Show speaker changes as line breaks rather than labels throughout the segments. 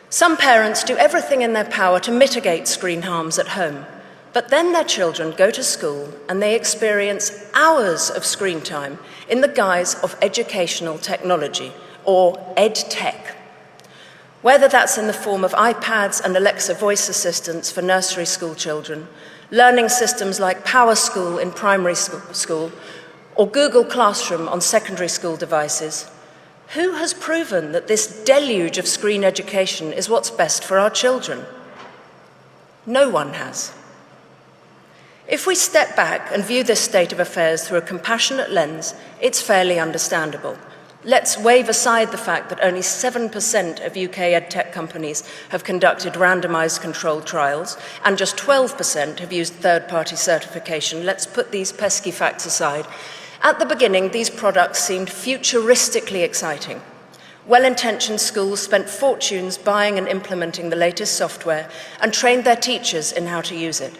Some parents do everything in their power to mitigate screen harms at home, but then their children go to school and they experience hours of screen time in the guise of educational technology, or ed tech. Whether that's in the form of iPads and Alexa voice assistants for nursery school children, learning systems like PowerSchool in primary school, or Google Classroom on secondary school devices, who has proven that this deluge of screen education is what's best for our children? No one has. If we step back and view this state of affairs through a compassionate lens, it's fairly understandable. Let's wave aside the fact that only 7% of UK edtech companies have conducted randomized controlled trials, and just 12% have used third-party certification. Let's put these pesky facts aside. At the beginning, these products seemed futuristically exciting. Well-intentioned schools spent fortunes buying and implementing the latest software and trained their teachers in how to use it.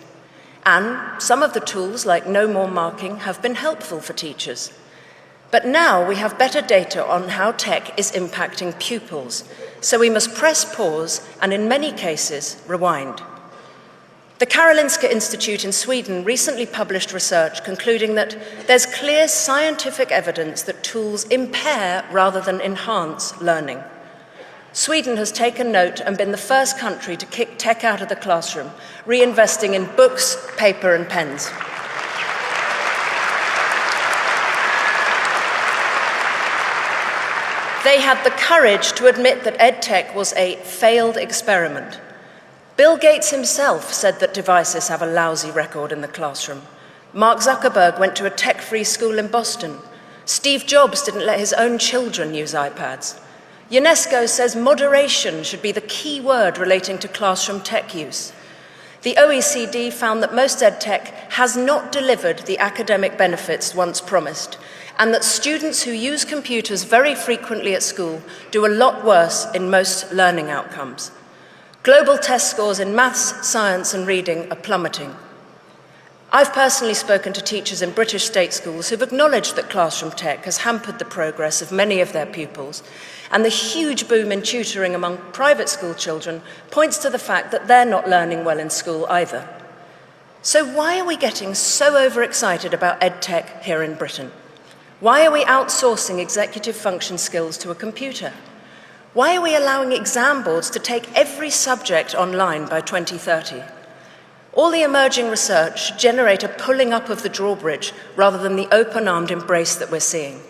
And some of the tools, like no more marking, have been helpful for teachers. But now we have better data on how tech is impacting pupils, so we must press pause and, in many cases, rewind. The Karolinska Institute in Sweden recently published research concluding that there's clear scientific evidence that tools impair rather than enhance learning. Sweden has taken note and been the first country to kick tech out of the classroom, reinvesting in books, paper, and pens. They had the courage to admit that EdTech was a failed experiment. Bill Gates himself said that devices have a lousy record in the classroom. Mark Zuckerberg went to a tech-free school in Boston. Steve Jobs didn't let his own children use iPads. UNESCO says moderation should be the key word relating to classroom tech use. The OECD found that most EdTech has not delivered the academic benefits once promised, and that students who use computers very frequently at school do a lot worse in most learning outcomes. Global test scores in maths, science, and reading are plummeting. I've personally spoken to teachers in British state schools who've acknowledged that classroom tech has hampered the progress of many of their pupils, and the huge boom in tutoring among private school children points to the fact that they're not learning well in school either. So why are we getting so overexcited about EdTech here in Britain? Why are we outsourcing executive function skills to a computer? Why are we allowing exam boards to take every subject online by 2030? All the emerging research should generate a pulling up of the drawbridge rather than the open-armed embrace that we're seeing.